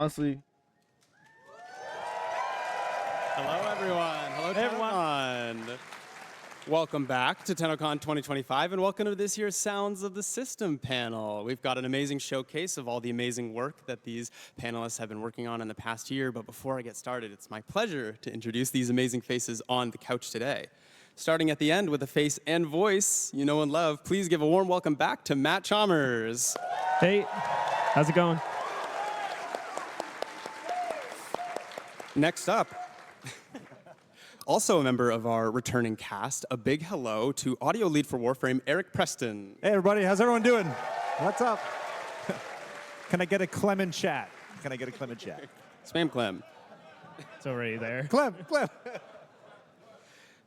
Honestly, Hello, everyone. Hello, Hey, everyone. Tennocon. Welcome back to Tennocon 2025, and welcome to this year's Sounds of the System panel. We've got an amazing showcase of all the amazing work that these panelists have been working on in the past year, but before I get started, it's my pleasure to introduce these amazing faces on the couch today. Starting at the end with a face and voice you know and love, please give a warm welcome back to Matt Chalmers. Hey, how's it going? Next up, also a member of our returning cast, a big hello to audio lead for Warframe, Eric Preston. Hey everybody, how's everyone doing? What's up? Can I get a Clem in chat? Can I get a Clem in chat? Spam Clem. It's already there. Clem.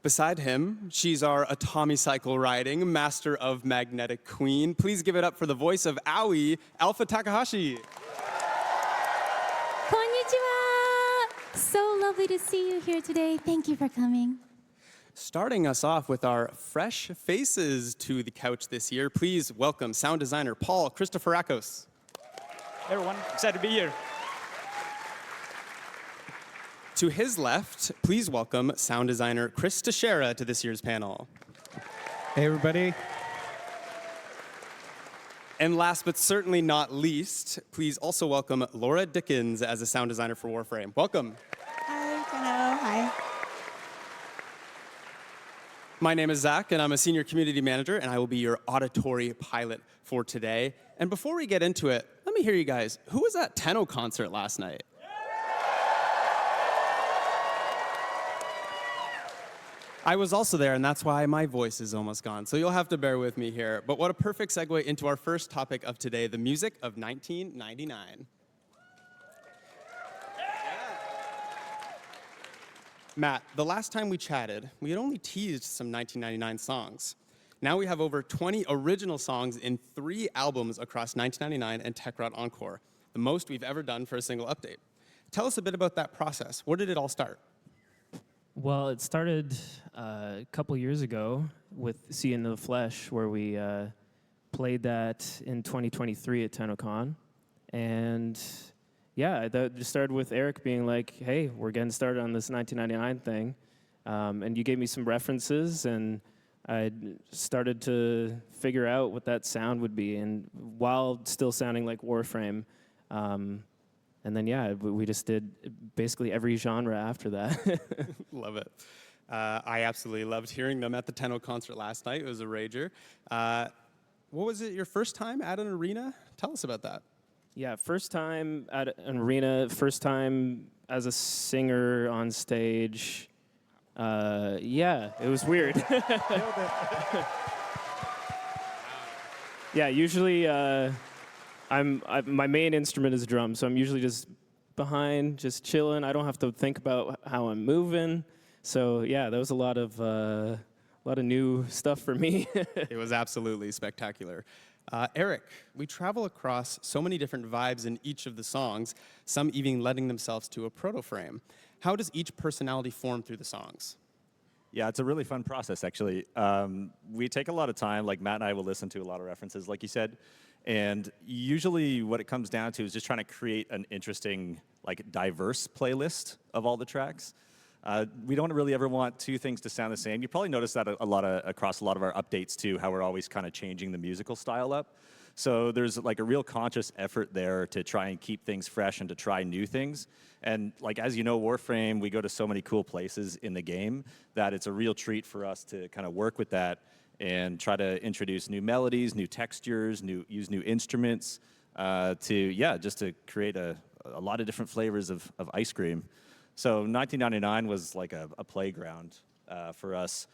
Beside him, she's our Atomi cycle riding master of magnetic queen. Please give it up for the voice of Aoi, Alpha Takahashi. Konnichiwa! So lovely to see you here today. Thank you for coming. Starting us off with our fresh faces to the couch this year, please welcome sound designer Paul Christoforakos. Hey everyone, excited to be here. To his left, please welcome sound designer Chris Teixeira to this year's panel. Hey everybody. And last but certainly not least, please also welcome Laura Dickens as a sound designer for Warframe. Welcome. Hi, Tenno. Hi. My name is Zach, and I'm a senior community manager, and I will be your auditory pilot for today. And before we get into it, let me hear you guys. Who was at Tenno concert last night? I was also there, and that's why my voice is almost gone, so you'll have to bear with me here. But what a perfect segue into our first topic of today, the music of 1999. Matt, the last time we chatted, we had only teased some 1999 songs. Now we have over 20 original songs in 3 albums across 1999 and Tech Rot Encore, the most we've ever done for a single update. Tell us a bit about that process. Where did it all start? Well, it started a couple years ago with See Into the Flesh, where we played that in 2023 at Tennocon. And yeah, that just started with Eric being like, hey, we're getting started on this 1999 thing. And you gave me some references, and I started to figure out what that sound would be, and while still sounding like Warframe. And then, yeah, we just did basically every genre after that. Love it. I absolutely loved hearing them at the Tenno concert last night. It was a rager. What was it, your first time at an arena? Tell us about that. Yeah, first time at an arena, first time as a singer on stage. Yeah, it was weird. Yeah, usually my main instrument is drum, so I'm usually just behind, just chilling. I don't have to think about how I'm moving. So yeah, that was a lot of new stuff for me. It was absolutely spectacular. Eric, we travel across so many different vibes in each of the songs, some even lending themselves to a proto-frame. How does each personality form through the songs? Yeah, it's a really fun process, actually. We take a lot of time, like Matt and I will listen to a lot of references, like you said. And usually what it comes down to is just trying to create an interesting, like, diverse playlist of all the tracks. We don't really ever want 2 things to sound the same. You probably notice that across a lot of our updates, too, how we're always kind of changing the musical style up. So there's, like, a real conscious effort there to try and keep things fresh and to try new things. And, like, as you know, Warframe, we go to so many cool places in the game that it's a real treat for us to kind of work with that and try to introduce new melodies, new textures, use new instruments just to create a lot of different flavors of ice cream. So 1999 was like a playground for us.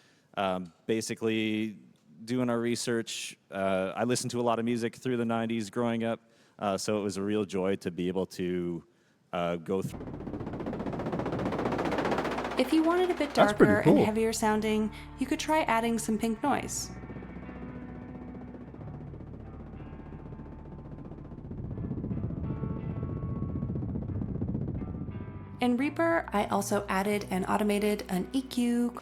Basically, doing our research, I listened to a lot of music through the 90s growing up, so it was a real joy to be able to go through. If you wanted a bit That's pretty darker cool. and heavier sounding, you could try adding some pink noise. In Reaper, I also added and automated an EQ.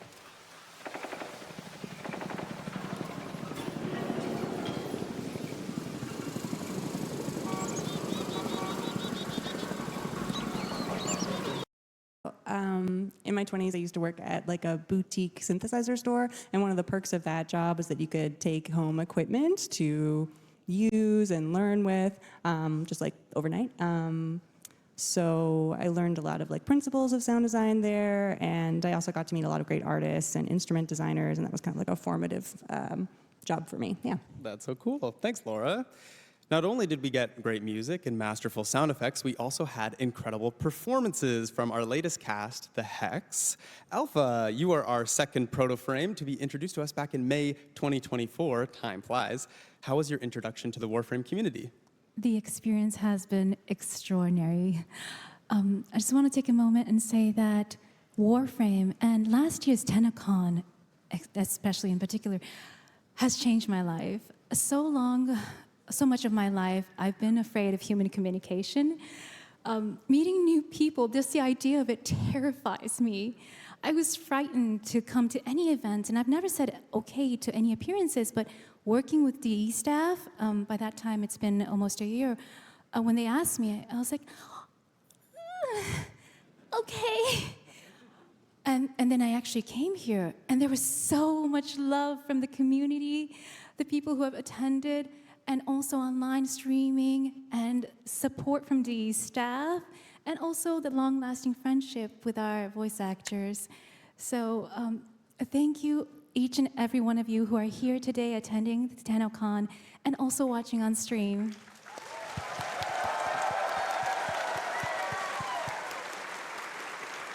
in my 20s, I used to work at like a boutique synthesizer store, and one of the perks of that job is that you could take home equipment to use and learn with, just like overnight. So I learned a lot of like principles of sound design there, and I also got to meet a lot of great artists and instrument designers, and that was kind of like a formative job for me. Yeah. That's so cool. Thanks, Laura. Not only did we get great music and masterful sound effects, we also had incredible performances from our latest cast, the Hex. Alpha, you are our second proto-frame to be introduced to us back in May 2024. Time flies. How was your introduction to the Warframe community? The experience has been extraordinary. I just want to take a moment and say that Warframe and last year's Tennocon, especially in particular, has changed my life. So much of my life, I've been afraid of human communication. Meeting new people, just the idea of it terrifies me. I was frightened to come to any event, and I've never said okay to any appearances, but working with DE staff, by that time it's been almost a year, when they asked me, I was like, okay. And then I actually came here, and there was so much love from the community, the people who have attended, and also online streaming and support from DE staff, and also the long-lasting friendship with our voice actors. So thank you, each and every one of you who are here today attending the Tennocon and also watching on stream.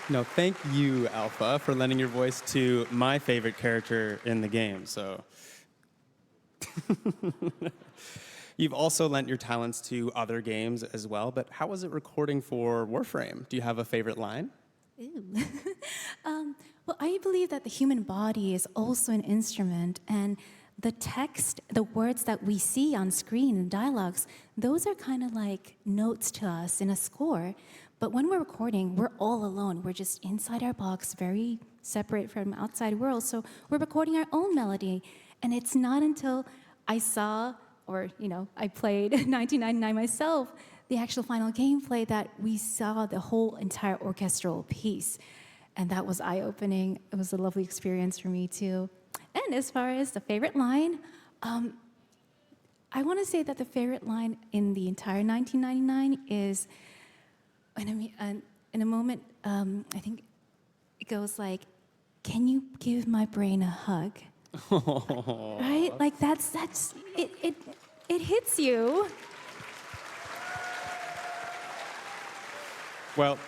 No, thank you, Alpha, for lending your voice to my favorite character in the game. So. You've also lent your talents to other games as well, but how was it recording for Warframe? Do you have a favorite line? Ooh. Well, I believe that the human body is also an instrument, and the text, the words that we see on screen and dialogues, those are kind of like notes to us in a score. But when we're recording, we're all alone. We're just inside our box, very separate from outside world. So we're recording our own melody. And it's not until I saw, or I played 1999 myself, the actual final gameplay, that we saw the whole entire orchestral piece. And that was eye-opening. It was a lovely experience for me too. And as far as the favorite line, I want to say that the favorite line in the entire 1999 is, in a moment, I think it goes like, "Can you give my brain a hug?" Right? Like that's it hits you. Well,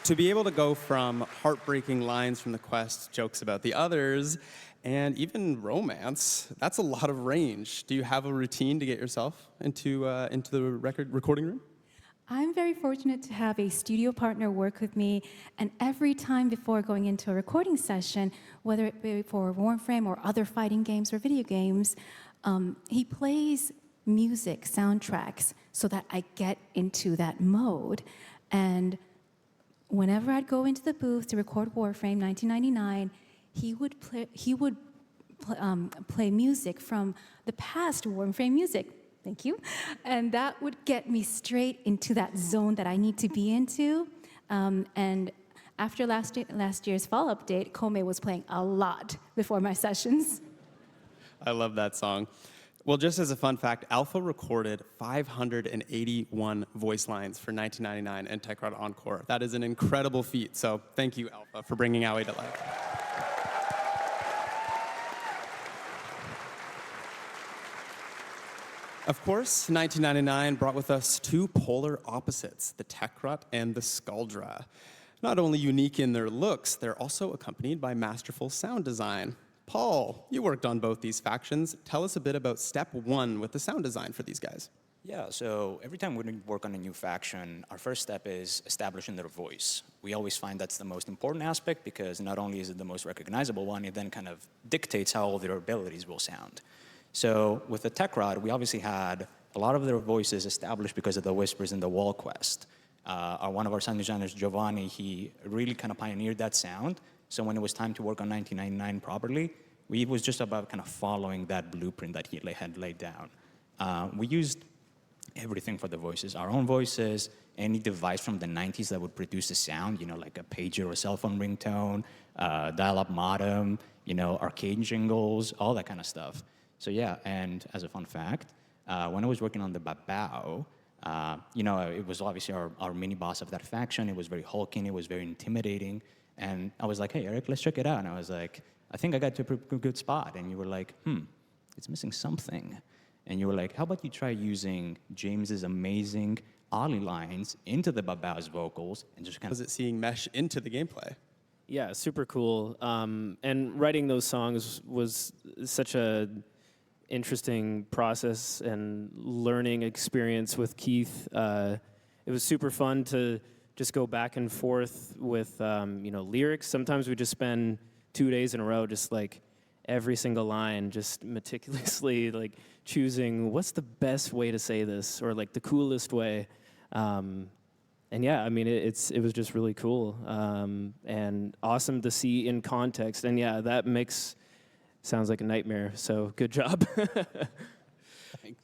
to be able to go from heartbreaking lines from the quest, jokes about the others, and even romance, that's a lot of range. Do you have a routine to get yourself into the recording room? I'm very fortunate to have a studio partner work with me, and every time before going into a recording session, whether it be for Warframe or other fighting games or video games, he plays music, soundtracks, so that I get into that mode. And whenever I'd go into the booth to record Warframe 1999, he would play music from the past Warframe music. Thank you. And that would get me straight into that zone that I need to be into. And after last year's fall update, Kome was playing a lot before my sessions. I love that song. Well, just as a fun fact, Alpha recorded 581 voice lines for 1999 and Tech Rod Encore. That is an incredible feat, so thank you, Alpha, for bringing Aoi to life. Of course, 1999 brought with us two polar opposites, the Tekrut and the Skuldra. Not only unique in their looks, they're also accompanied by masterful sound design. Paul, you worked on both these factions. Tell us a bit about step one with the sound design for these guys. Yeah, so every time we work on a new faction, our first step is establishing their voice. We always find that's the most important aspect because not only is it the most recognizable one, it then kind of dictates how all their abilities will sound. So with the Tech Rod, we obviously had a lot of their voices established because of the whispers in the wall quest. One of our sound designers, Giovanni, he really kind of pioneered that sound. So when it was time to work on 1999 properly, it was just about kind of following that blueprint that he had laid down. We used everything for the voices, our own voices, any device from the 90s that would produce a sound, like a pager or a cell phone ringtone, dial-up modem, arcade jingles, all that kind of stuff. So yeah, and as a fun fact, when I was working on the Babao, it was obviously our mini boss of that faction. It was very hulking, it was very intimidating. And I was like, hey, Eric, let's check it out. And I was like, I think I got to a pretty good spot. And you were like, it's missing something. And you were like, how about you try using James's amazing Ollie lines into the Babao's vocals and just kind of... Was it seeing mesh into the gameplay? Yeah, super cool. And writing those songs was such a interesting process and learning experience with Keith. It was super fun to just go back and forth with lyrics. Sometimes we just spend 2 days in a row just like every single line, just meticulously like choosing what's the best way to say this or like the coolest way. And yeah, I mean, it was just really cool and awesome to see in context. And yeah, that mix sounds like a nightmare. So good job. Thanks.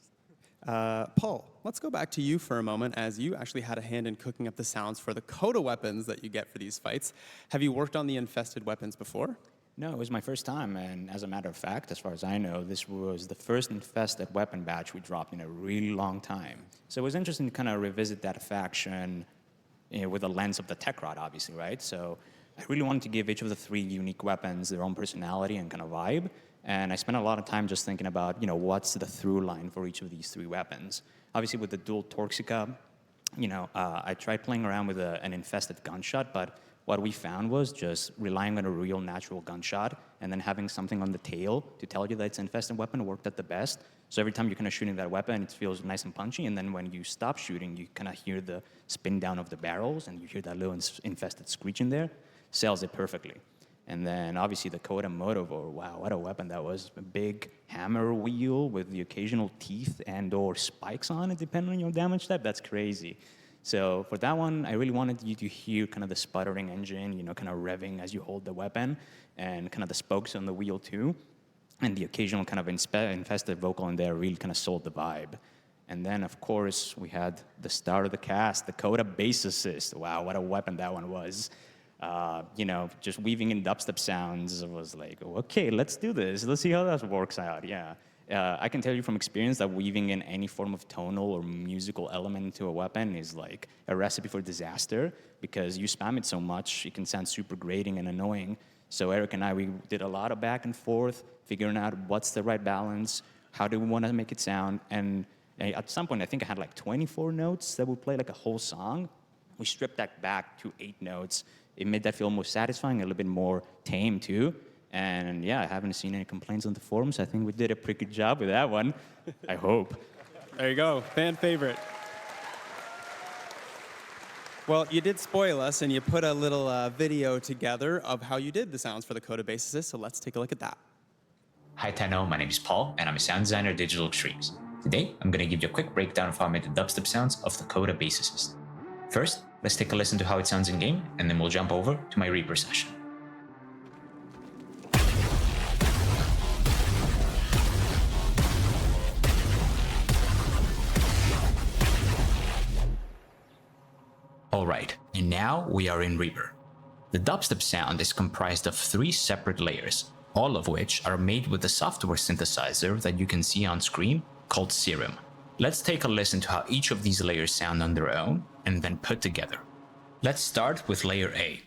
Paul, let's go back to you for a moment, as you actually had a hand in cooking up the sounds for the Coda weapons that you get for these fights. Have you worked on the infested weapons before? No, it was my first time, and as a matter of fact, as far as I know, this was the first infested weapon batch we dropped in a really long time. So it was interesting to kind of revisit that faction with the lens of the tech rod, obviously, right? So I really wanted to give each of the 3 unique weapons their own personality and kind of vibe, and I spent a lot of time just thinking about, what's the through line for each of these 3 weapons. Obviously, with the dual Torxica, I tried playing around with an infested gunshot, but what we found was just relying on a real natural gunshot and then having something on the tail to tell you that it's an infested weapon worked at the best. So every time you're kind of shooting that weapon, it feels nice and punchy, and then when you stop shooting, you kind of hear the spin down of the barrels, and you hear that little infested screech in there. Sells it perfectly. And then obviously the Coda Motovore, wow, what a weapon that was. A big hammer wheel with the occasional teeth and or spikes on it, depending on your damage type. That's crazy. So for that one, I really wanted you to hear kind of the sputtering engine, kind of revving as you hold the weapon, and kind of the spokes on the wheel too. And the occasional kind of infested vocal in there really kind of sold the vibe. And then, of course, we had the star of the cast, the Coda Bass Assist. Wow, what a weapon that one was. Just weaving in dubstep sounds was like, okay, let's do this. Let's see how that works out, yeah. I can tell you from experience that weaving in any form of tonal or musical element into a weapon is like a recipe for disaster, because you spam it so much, it can sound super grating and annoying. So Eric and I, we did a lot of back and forth, figuring out what's the right balance, how do we want to make it sound, and at some point, I think I had like 24 notes that would play like a whole song. We stripped that back to 8 notes. It made that feel more satisfying, a little bit more tame too. And yeah, I haven't seen any complaints on the forums. I think we did a pretty good job with that one. I hope. There you go, fan favorite. Well, you did spoil us, and you put a little video together of how you did the sounds for the Coda Bass Assist, so let's take a look at that. Hi Tenno, my name is Paul, and I'm a sound designer at Digital Extremes. Today, I'm going to give you a quick breakdown of how I made the dubstep sounds of the Coda Bass Assist. First, let's take a listen to how it sounds in-game, and then we'll jump over to my Reaper session. Alright, and now we are in Reaper. The dubstep sound is comprised of 3 separate layers, all of which are made with the software synthesizer that you can see on screen called Serum. Let's take a listen to how each of these layers sound on their own and then put together. Let's start with layer A.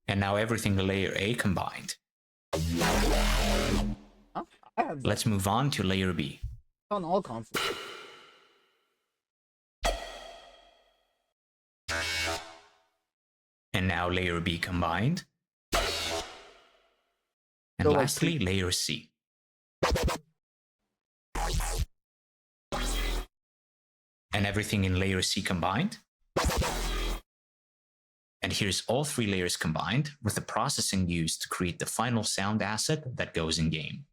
And now everything in layer A combined. Let's move on to layer B. On all consoles. And now layer B combined. And lastly, layer C. And everything in layer C combined. And here's all 3 layers combined with the processing used to create the final sound asset that goes in game.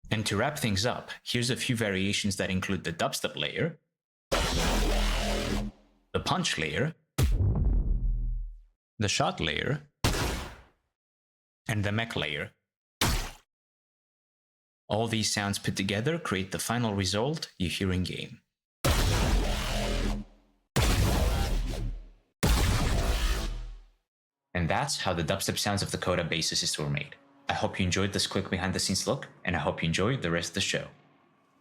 And to wrap things up, here's a few variations that include the dubstep layer, the punch layer, the shot layer, and the mech layer. All these sounds put together create the final result you hear in game. And that's how the dubstep sounds of the Coda bass assist were made. I hope you enjoyed this quick behind the scenes look, and I hope you enjoy the rest of the show.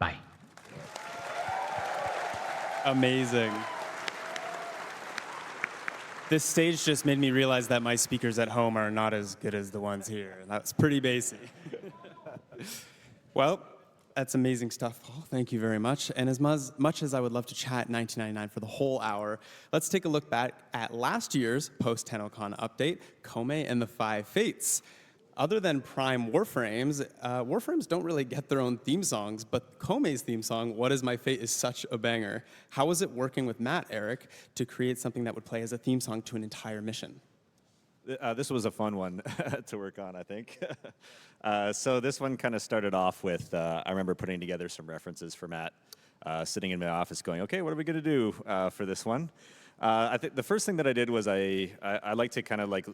Bye. Amazing. This stage just made me realize that my speakers at home are not as good as the ones here. That's pretty bassy. Well, that's amazing stuff, Paul. Thank you very much. And as much as I would love to chat 1999 for the whole hour, let's take a look back at last year's post-Tennocon update, Kome and the Five Fates. Other than Prime Warframes, Warframes don't really get their own theme songs, but Kome's theme song, What Is My Fate, is such a banger. How was it working with Matt, Eric, to create something that would play as a theme song to an entire mission? This was a fun one to work on, I think. So this one kind of started off with, I remember putting together some references for Matt, sitting in my office going, okay, what are we going to do for this one? I think the first thing that I did was I like to kind of like,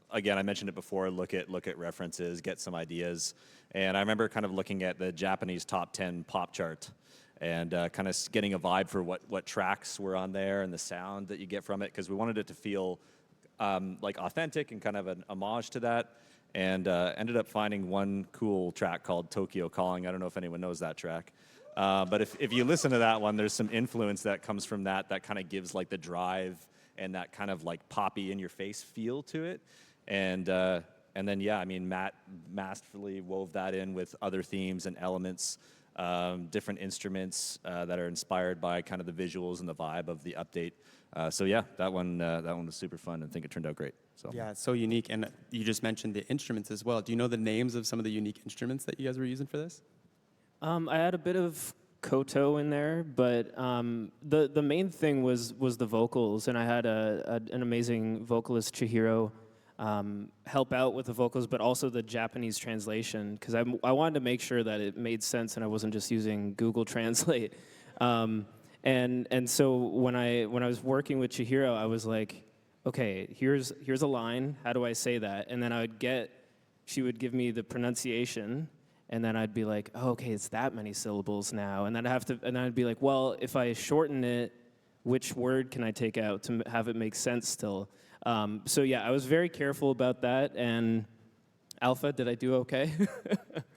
again, I mentioned it before, look at references, get some ideas. And I remember kind of looking at the Japanese top 10 pop chart and kind of getting a vibe for what tracks were on there and the sound that you get from it, because we wanted it to feel like authentic and kind of an homage to that. And ended up finding one cool track called Tokyo Calling. I don't know if anyone knows that track. But if you listen to that one, there's some influence that comes from that kind of gives like the drive and that kind of like poppy in your face feel to it. And then, yeah, I mean, Matt masterfully wove that in with other themes and elements, different instruments that are inspired by kind of the visuals and the vibe of the update. So yeah, that one was super fun, and I think it turned out great. So. Yeah, it's so unique. And you just mentioned the instruments as well. Do you know the names of some of the unique instruments that you guys were using for this? I had a bit of koto in there, but the main thing was the vocals, and I had an amazing vocalist, Chihiro, help out with the vocals, but also the Japanese translation, because I wanted to make sure that it made sense and I wasn't just using Google Translate. And so when I was working with Chihiro, I was like, okay, here's a line. How do I say that? And then she would give me the pronunciation, and then I'd be like, oh, okay, it's that many syllables now. And then I'd be like, well, if I shorten it, which word can I take out to have it make sense still? So yeah, I was very careful about that. And Alpha, did I do okay?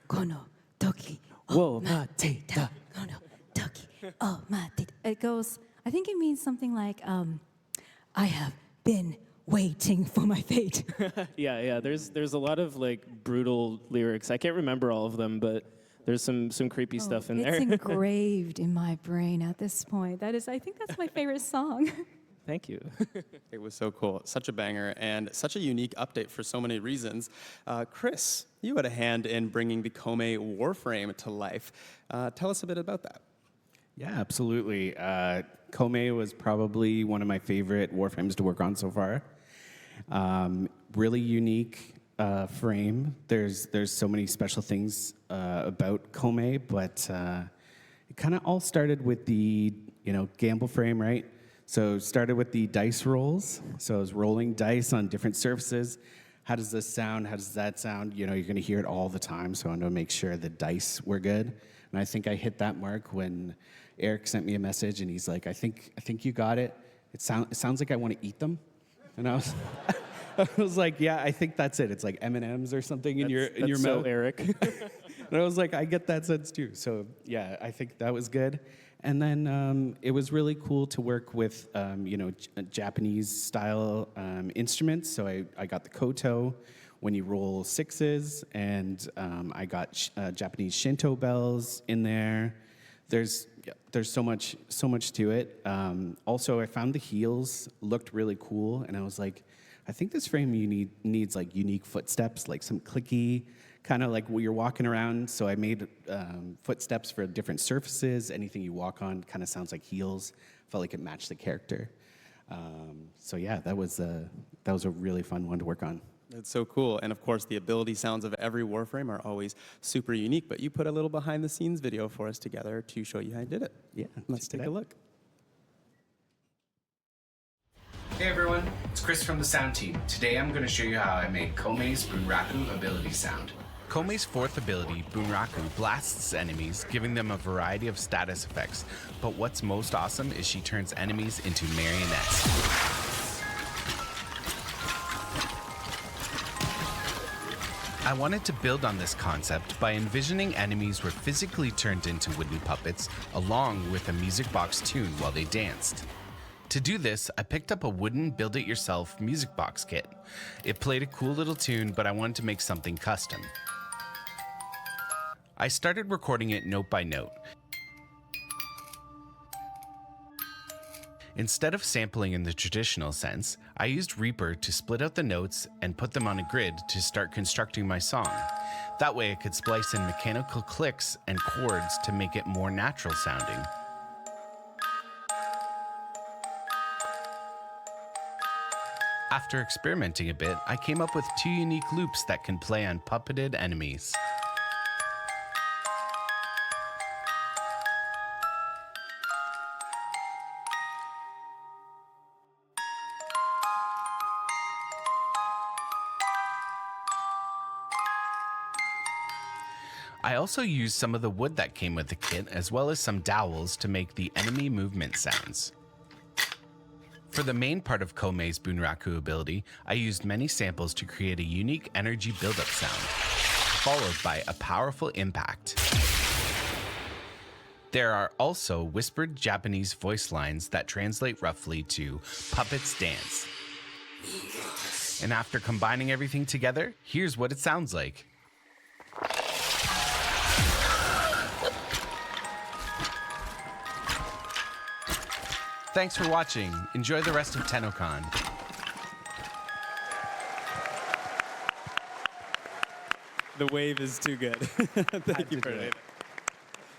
Kono toki Whoa, matita. Kono toki o matita. It goes, I think it means something like, I have been waiting for my fate. Yeah. There's a lot of like brutal lyrics. I can't remember all of them, but there's some creepy stuff in there. It's engraved in my brain at this point. I think that's my favorite song. Thank you. It was so cool. Such a banger and such a unique update for so many reasons. Chris, you had a hand in bringing the Kome Warframe to life. Tell us a bit about that. Yeah, absolutely. Kome was probably one of my favorite Warframes to work on so far. Really unique frame. There's so many special things about Kome, but it kind of all started with the gamble frame, right? So it started with the dice rolls. So I was rolling dice on different surfaces. How does this sound? How does that sound? You're going to hear it all the time, so I wanted to make sure the dice were good. And I think I hit that mark when Eric sent me a message, and he's like, I think you got it. It sounds like I want to eat them. And I was like, yeah, I think that's it. It's like M&Ms or something in your mouth. So Eric. And I was like, I get that sense too. So yeah, I think that was good. And then it was really cool to work with Japanese style instruments. So I got the koto when you roll sixes, and I got Japanese Shinto bells in there. There's so much to it. Also, I found the heels looked really cool, and I was like, I think this frame needs like unique footsteps, like some clicky, kind of like where you're walking around. So I made footsteps for different surfaces. Anything you walk on kind of sounds like heels. Felt like it matched the character. So yeah, that was a really fun one to work on. That's so cool. And of course, the ability sounds of every Warframe are always super unique, but you put a little behind the scenes video for us together to show you how you did it. Yeah, Let's take a look. Hey everyone, it's Chris from the sound team. Today I'm going to show you how I made Komei's Bunraku ability sound. Komei's fourth ability, Bunraku, blasts enemies, giving them a variety of status effects. But what's most awesome is she turns enemies into marionettes. I wanted to build on this concept by envisioning enemies were physically turned into wooden puppets along with a music box tune while they danced. To do this, I picked up a wooden build-it-yourself music box kit. It played a cool little tune, but I wanted to make something custom. I started recording it note by note. Instead of sampling in the traditional sense, I used Reaper to split out the notes and put them on a grid to start constructing my song. That way I could splice in mechanical clicks and chords to make it more natural sounding. After experimenting a bit, I came up with 2 unique loops that can play on puppeted enemies. I also used some of the wood that came with the kit, as well as some dowels to make the enemy movement sounds. For the main part of Komei's Bunraku ability, I used many samples to create a unique energy buildup sound, followed by a powerful impact. There are also whispered Japanese voice lines that translate roughly to "puppets dance." And after combining everything together, here's what it sounds like. Thanks for watching. Enjoy the rest of Tennocon. The wave is too good. Thank you for it.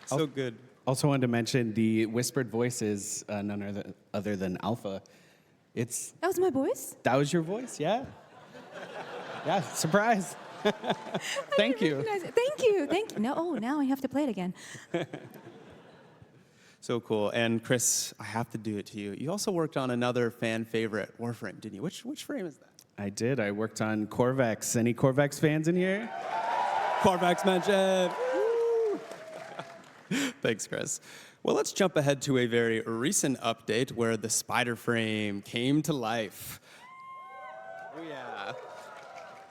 So good. Also wanted to mention the whispered voice is none other than Alpha. That was my voice? That was your voice, yeah. Yeah, surprise. Thank you. Thank you. No, now I have to play it again. So cool. And Chris, I have to do it to you. You also worked on another fan favorite, Warframe, didn't you? Which frame is that? I did. I worked on Corvex. Any Corvex fans in here? Corvex mention. Thanks, Chris. Well, let's jump ahead to a very recent update where the spider frame came to life. Oh, yeah.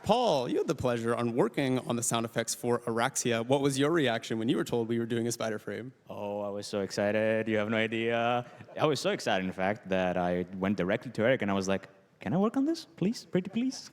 Paul, you had the pleasure on working on the sound effects for Araxia. What was your reaction when you were told we were doing a spider frame? Oh, I was so excited. You have no idea. I was so excited, in fact, that I went directly to Eric and I was like, can I work on this, please? Pretty please?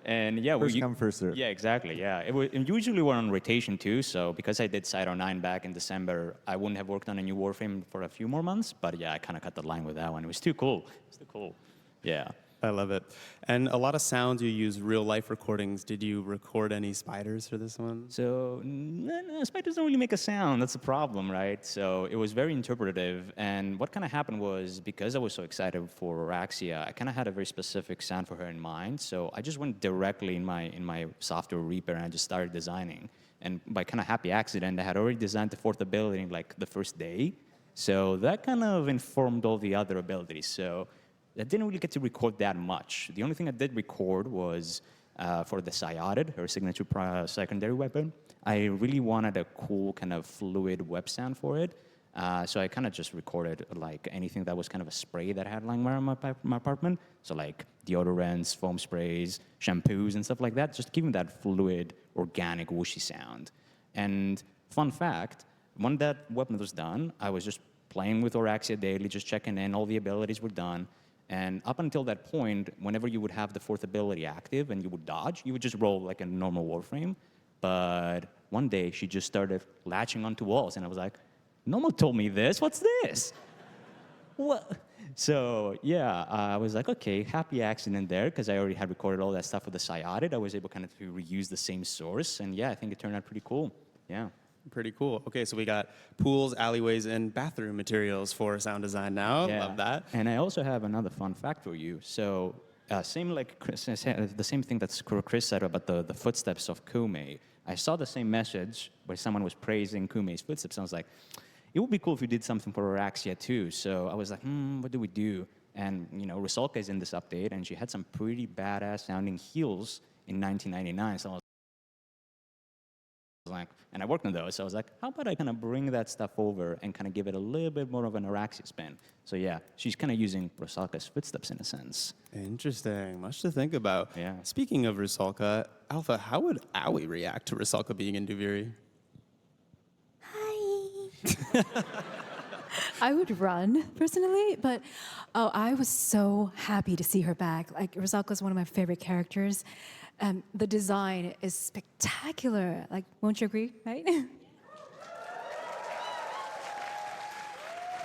And yeah, first come, first serve. Yeah, exactly. Yeah, and usually we're on rotation too. So because I did Side 09 back in December, I wouldn't have worked on a new Warframe for a few more months. But yeah, I kind of cut the line with that one. It was too cool. It was too cool. Yeah. I love it. And a lot of sounds, you use real-life recordings. Did you record any spiders for this one? So, no, spiders don't really make a sound. That's the problem, right? So it was very interpretative. And what kind of happened was, because I was so excited for Araxia, I kind of had a very specific sound for her in mind. So I just went directly in my software Reaper and I just started designing. And by kind of happy accident, I had already designed the fourth ability in like the first day. So that kind of informed all the other abilities. So I didn't really get to record that much. The only thing I did record was for the Syotid, her signature secondary weapon. I really wanted a cool kind of fluid web sound for it. So I kind of just recorded like anything that was kind of a spray that I had lying around my apartment. So like deodorants, foam sprays, shampoos, and stuff like that. Just giving that fluid, organic, whooshy sound. And fun fact, when that weapon was done, I was just playing with Araxia daily, just checking in. All the abilities were done. And up until that point, whenever you would have the fourth ability active and you would dodge, you would just roll like a normal Warframe. But one day, she just started latching onto walls. And I was like, no one told me this. What's this? What? So, yeah, I was like, okay, happy accident there, because I already had recorded all that stuff with the Syotid. I was able kind of to reuse the same source. And, yeah, I think it turned out pretty cool. Yeah. Pretty cool. Okay, so we got pools, alleyways, and bathroom materials for sound design now. Yeah. Love that. And I also have another fun fact for you. So same like Chris, the same thing that Chris said about the footsteps of Komei. I saw the same message where someone was praising Kumei's footsteps. I was like, it would be cool if we did something for Araxia too. So I was like, what do we do? And Rusalka is in this update, and she had some pretty badass sounding heels in 1999. So I was like, and I worked on those. So I was like, how about I kind of bring that stuff over and kind of give it a little bit more of an Araxia spin? So yeah, she's kind of using Rusalka's footsteps in a sense. Interesting. Much to think about. Yeah. Speaking of Rusalka, Alpha, how would Aoi react to Rusalka being in Duviri? Hi. I would run personally, but I was so happy to see her back. Like, Rusalka is one of my favorite characters. The design is spectacular. Like, won't you agree, right?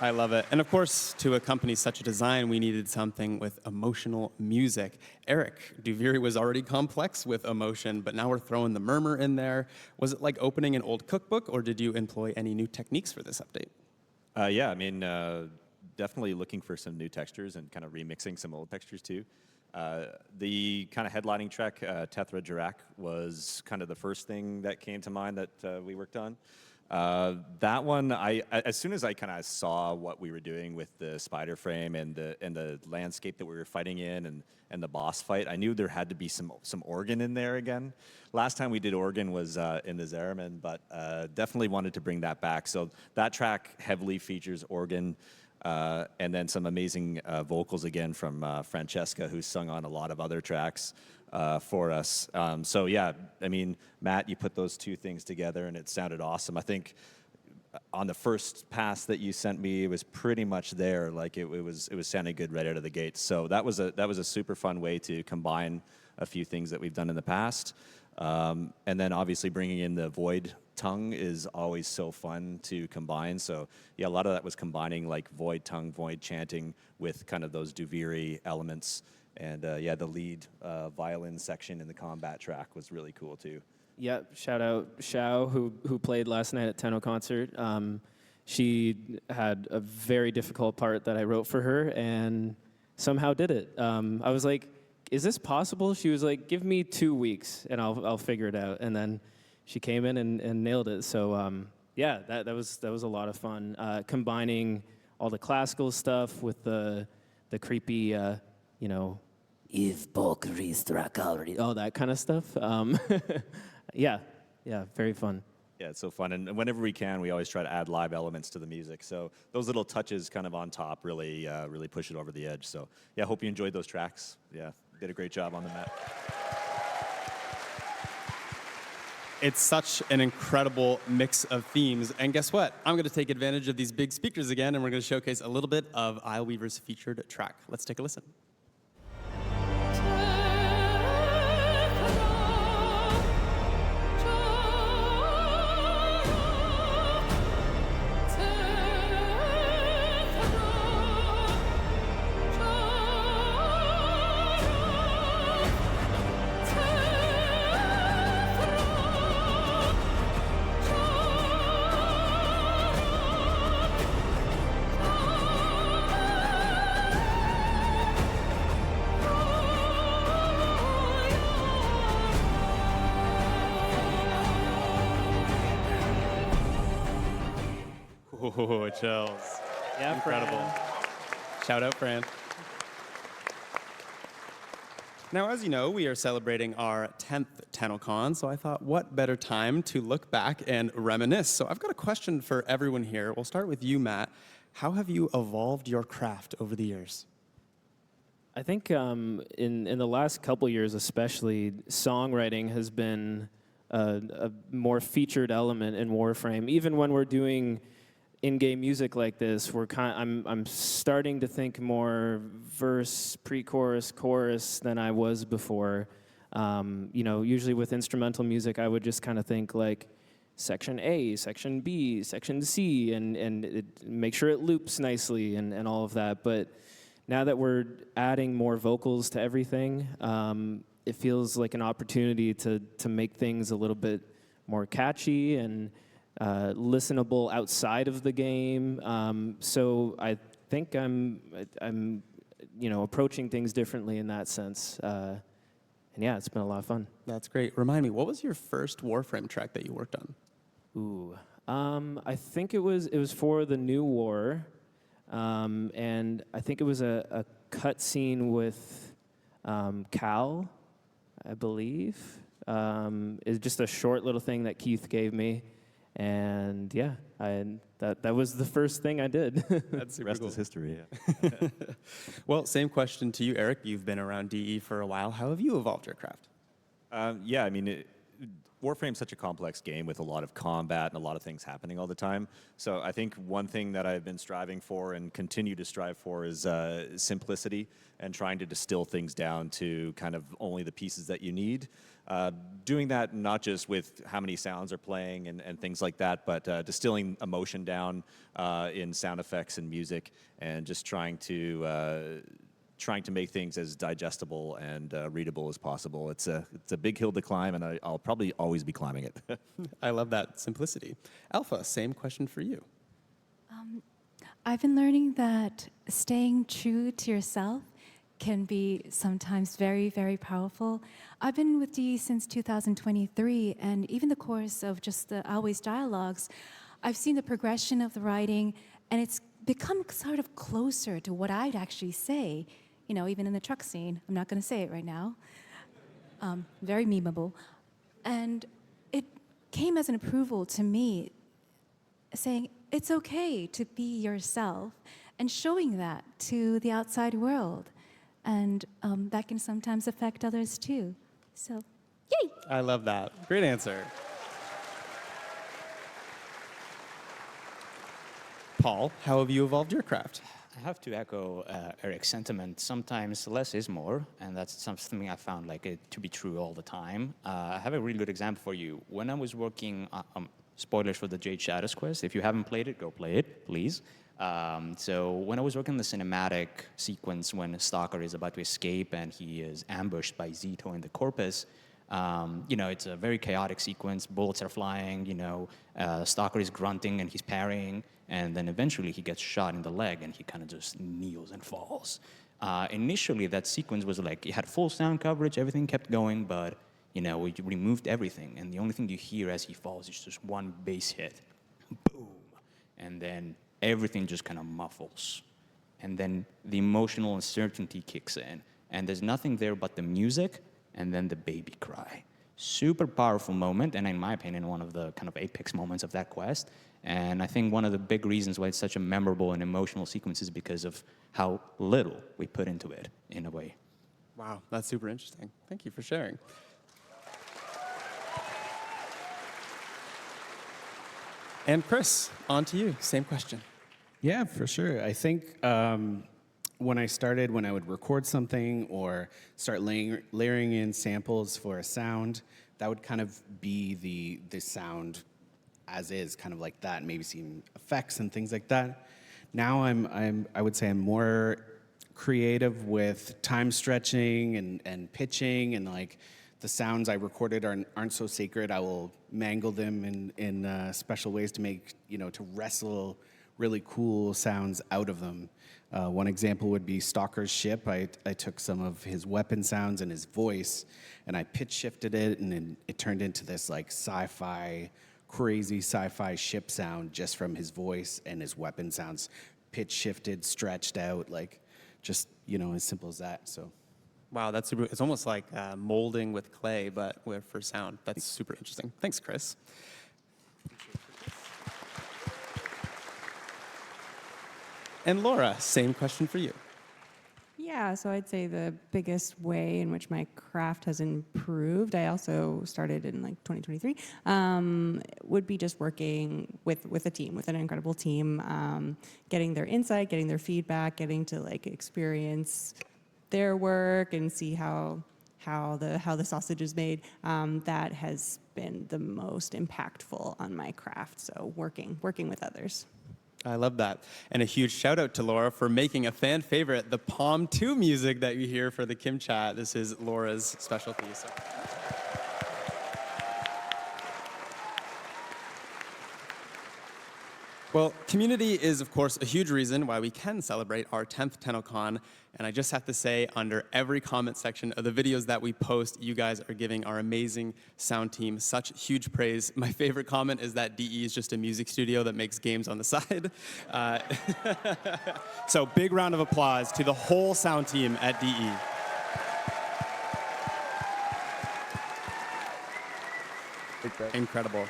I love it. And of course, to accompany such a design, we needed something with emotional music. Eric, Duviri was already complex with emotion, but now we're throwing the murmur in there. Was it like opening an old cookbook, or did you employ any new techniques for this update? Yeah, I mean, definitely looking for some new textures and kind of remixing some old textures too. The kind of headlining track, Tethra Jirak, was kind of the first thing that came to mind that we worked on. That one, as soon as I kind of saw what we were doing with the spider frame and the landscape that we were fighting in and the boss fight, I knew there had to be some organ in there again. Last time we did organ was in the Zeraman, but definitely wanted to bring that back. So that track heavily features organ. And then some amazing vocals again from Francesca, who's sung on a lot of other tracks for us. So yeah, I mean, Matt, you put those two things together and it sounded awesome. I think on the first pass that you sent me, it was pretty much there. Like it was sounding good right out of the gate. So that was a super fun way to combine a few things that we've done in the past. And then obviously bringing in the Void tongue is always so fun to combine. So yeah, a lot of that was combining like Void tongue, Void chanting with kind of those Duviri elements. And yeah, the lead violin section in the combat track was really cool too. Yeah, shout out Xiao, who played last night at Tenno concert. She had a very difficult part that I wrote for her and somehow did it. I was like, is this possible? She was like, give me 2 weeks and I'll figure it out. And then she came in and nailed it. So yeah, that was a lot of fun. Combining all the classical stuff with the creepy, if Valkyrie struck already, all that kind of stuff. Yeah, very fun. Yeah, it's so fun. And whenever we can, we always try to add live elements to the music. So those little touches kind of on top really push it over the edge. So yeah, hope you enjoyed those tracks. Yeah, did a great job on the Matt. It's such an incredible mix of themes. And guess what? I'm going to take advantage of these big speakers again, and we're going to showcase a little bit of Isleweaver's featured track. Let's take a listen. Oh, chills. Yeah, incredible. Fran. Shout out, Fran. Now, as you know, we are celebrating our 10th Tennocon, so I thought, what better time to look back and reminisce? So I've got a question for everyone here. We'll start with you, Matt. How have you evolved your craft over the years? I think in the last couple years especially, songwriting has been a more featured element in Warframe. Even when we're doing in-game music like this, I'm starting to think more verse, pre-chorus, chorus than I was before. Usually with instrumental music, I would just kind of think like section A, section B, section C, and make sure it loops nicely and all of that. But now that we're adding more vocals to everything, it feels like an opportunity to make things a little bit more catchy and listenable outside of the game. So I think I'm approaching things differently in that sense. And yeah, it's been a lot of fun. That's great. Remind me, what was your first Warframe track that you worked on? Ooh, I think it was for the new war, and I think it was a cutscene with Cal, I believe. It's just a short little thing that Keith gave me. And yeah, that was the first thing I did. That's super Rest cool. is history. Yeah. Well, same question to you, Eric. You've been around DE for a while. How have you evolved your craft? Yeah, I mean, Warframe's such a complex game with a lot of combat and a lot of things happening all the time. So I think one thing that I've been striving for and continue to strive for is simplicity and trying to distill things down to kind of only the pieces that you need. Doing that not just with how many sounds are playing and things like that, but distilling emotion down in sound effects and music, and just trying to make things as digestible and readable as possible. It's a big hill to climb, and I'll probably always be climbing it. I love that simplicity. Alpha, same question for you. I've been learning that staying true to yourself can be sometimes very, very powerful. I've been with DE since 2023, and even the course of just the Always dialogues, I've seen the progression of the writing, and it's become sort of closer to what I'd actually say, you know, even in the truck scene. I'm not going to say it right now. Very memeable. And it came as an approval to me, saying it's okay to be yourself and showing that to the outside world. And that can sometimes affect others too. So, yay! I love that. Great answer. Paul, how have you evolved your craft? I have to echo Eric's sentiment. Sometimes less is more, and that's something I found like it to be true all the time. I have a really good example for you. When I was working, spoilers for the Jade Shadows quest. If you haven't played it, go play it, please. So when I was working the cinematic sequence when Stalker is about to escape and he is ambushed by Zito in the Corpus, you know, it's a very chaotic sequence. Bullets are flying, you know, Stalker is grunting and he's parrying, and then eventually he gets shot in the leg and he kind of just kneels and falls. Initially, that sequence was like, it had full sound coverage, everything kept going, but, you know, we removed everything, and the only thing you hear as he falls is just one bass hit. Boom. And then everything just kind of muffles. And then the emotional uncertainty kicks in. And there's nothing there but the music and then the baby cry. Super powerful moment, and in my opinion, one of the kind of apex moments of that quest. And I think one of the big reasons why it's such a memorable and emotional sequence is because of how little we put into it, in a way. Wow, that's super interesting. Thank you for sharing. And Chris, on to you. Same question. Yeah, for sure. I think when I would record something or start layering in samples for a sound, that would kind of be the sound as is, kind of like that, maybe some effects and things like that. Now I would say I'm more creative with time stretching and pitching, and like the sounds I recorded aren't so sacred. I will mangle them in special ways to make, you know, to wrestle really cool sounds out of them. One example would be Stalker's ship. I took some of his weapon sounds and his voice, and I pitch shifted it, and then it turned into this like crazy sci-fi ship sound just from his voice and his weapon sounds, pitch shifted, stretched out, like just, you know, as simple as that. So. Wow, that's super. It's almost like molding with clay, but for sound. That's super interesting. Thanks, Chris. And Laura, same question for you. Yeah, so I'd say the biggest way in which my craft has improved, I also started in like 2023, would be just working with a team, with an incredible team, getting their insight, getting their feedback, getting to like experience their work and see how the sausage is made. That has been the most impactful on my craft. So working with others. I love that. And a huge shout out to Laura for making a fan favorite, the Palm 2 music that you hear for the Kim Chat. This is Laura's specialty. So. Well, community is, of course, a huge reason why we can celebrate our 10th Tennocon. And I just have to say, under every comment section of the videos that we post, you guys are giving our amazing sound team such huge praise. My favorite comment is that DE is just a music studio that makes games on the side. So big round of applause to the whole sound team at DE. Incredible.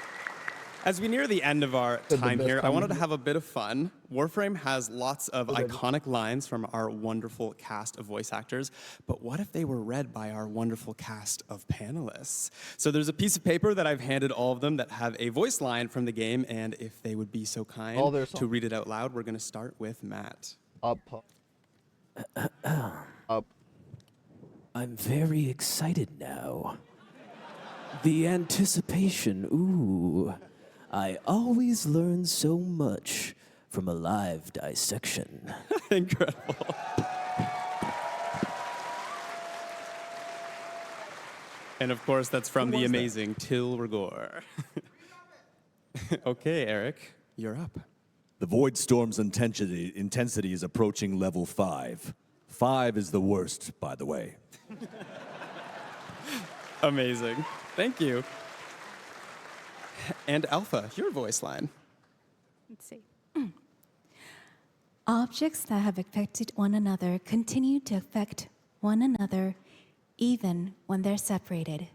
As we near the end of our time here, I wanted to have a bit of fun. Warframe has lots of iconic lines from our wonderful cast of voice actors, but what if they were read by our wonderful cast of panelists? So there's a piece of paper that I've handed all of them that have a voice line from the game, and if they would be so kind to read it out loud, we're going to start with Matt. Up. I'm very excited now. The anticipation, ooh. I always learn so much from a live dissection. Incredible. And of course, that's from the amazing Till Rigor. Okay, Eric, you're up. The Void Storm's intensity is approaching level 5. 5 is the worst, by the way. Amazing. Thank you. And Alpha, your voice line. Let's see. Objects that have affected one another continue to affect one another even when they're separated.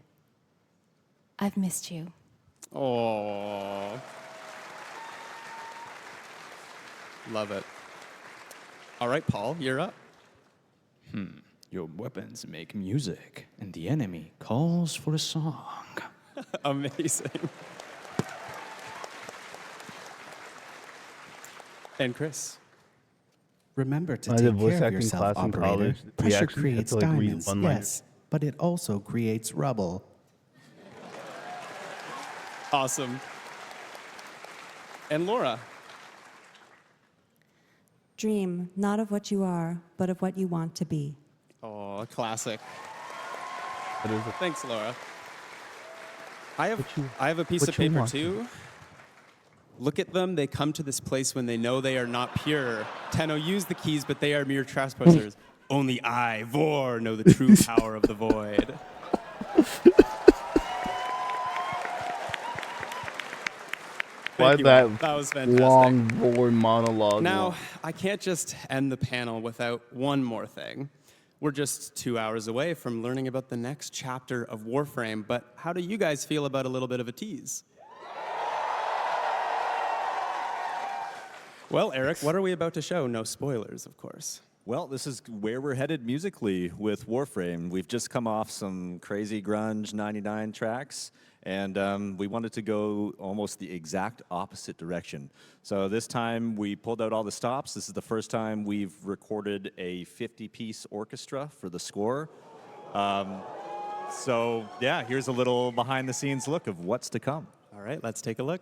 I've missed you. Oh. Love it. All right, Paul, you're up. Your weapons make music, and the enemy calls for a song. Amazing. And Chris. Remember to I did take voice care of acting yourself, class in operator. college. We Pressure actually had creates to, like, read diamonds, one-liners. yes, but it also creates rubble. Awesome. And Laura. Dream not of what you are, but of what you want to be. Oh, a classic. It is Thanks, Laura. I have a piece of paper too. Look at them. They come to this place when they know they are not pure. Tenno, use the keys, but they are mere trespassers. Only I, Vor, know the true power of the void. Why that was fantastic. long boring monologue? Now, I can't just end the panel without one more thing. We're just 2 hours away from learning about the next chapter of Warframe, but how do you guys feel about a little bit of a tease? Well, Eric, what are we about to show? No spoilers, of course. Well, this is where we're headed musically with Warframe. We've just come off some crazy grunge 99 tracks, and we wanted to go almost the exact opposite direction. So this time we pulled out all the stops. This is the first time we've recorded a 50-piece orchestra for the score. So yeah, here's a little behind-the-scenes look of what's to come. All right, let's take a look.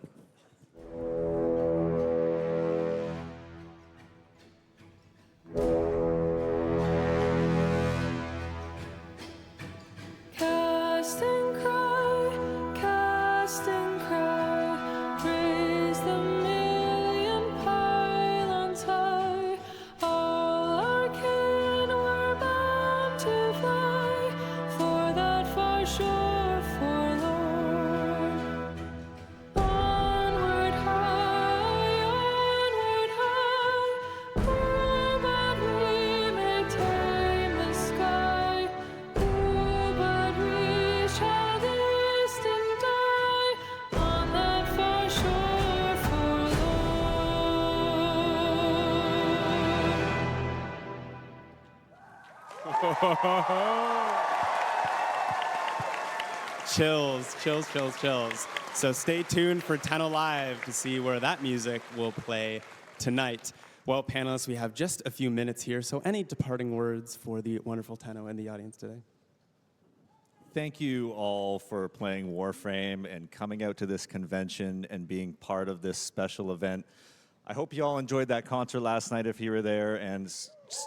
Chills, chills, chills, chills. So stay tuned for Tenno Live to see where that music will play tonight. Well, panelists, we have just a few minutes here, so any departing words for the wonderful Tenno in the audience today? Thank you all for playing Warframe and coming out to this convention and being part of this special event. I hope you all enjoyed that concert last night if you were there, and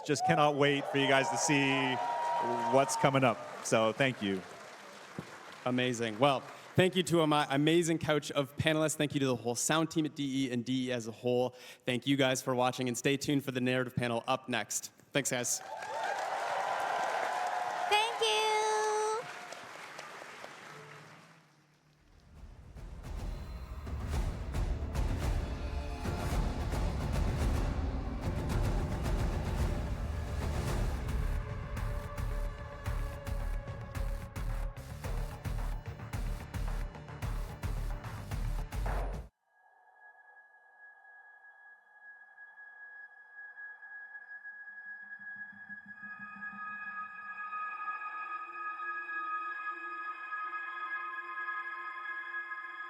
just cannot wait for you guys to see what's coming up. So thank you. Amazing. Well, Thank you to my amazing couch of panelists. Thank you to the whole sound team at DE and DE as a whole. Thank you guys for watching, and stay tuned for the narrative panel up next. Thanks, guys. Thank you.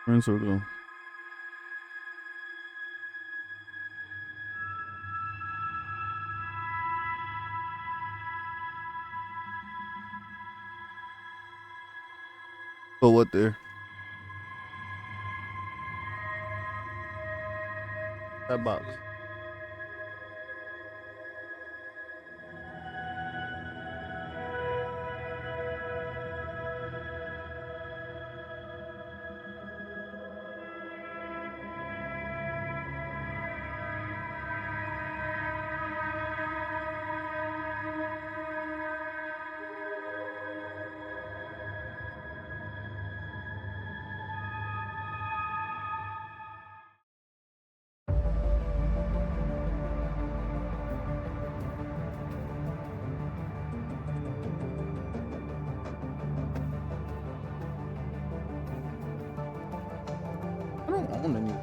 We're in circle. But what there? That box. I don't own any.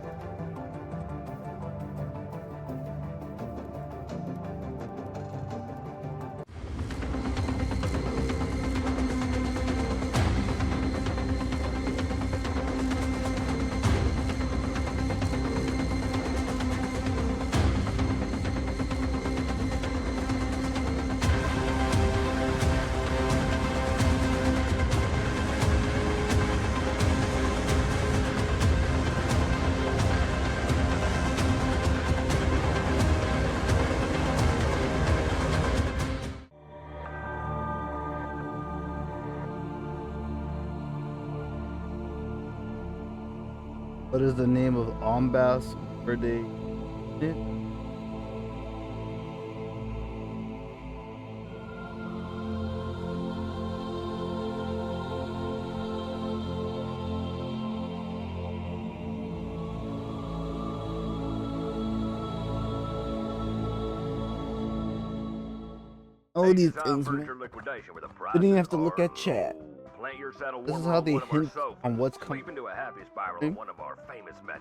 What is the name of Ombas birthday? All these things, man. Didn't even have to look at chat. This is how they hint on what's coming.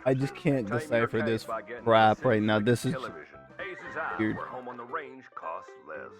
I just can't decipher this crap right now. This is weird. Home on the range costs less.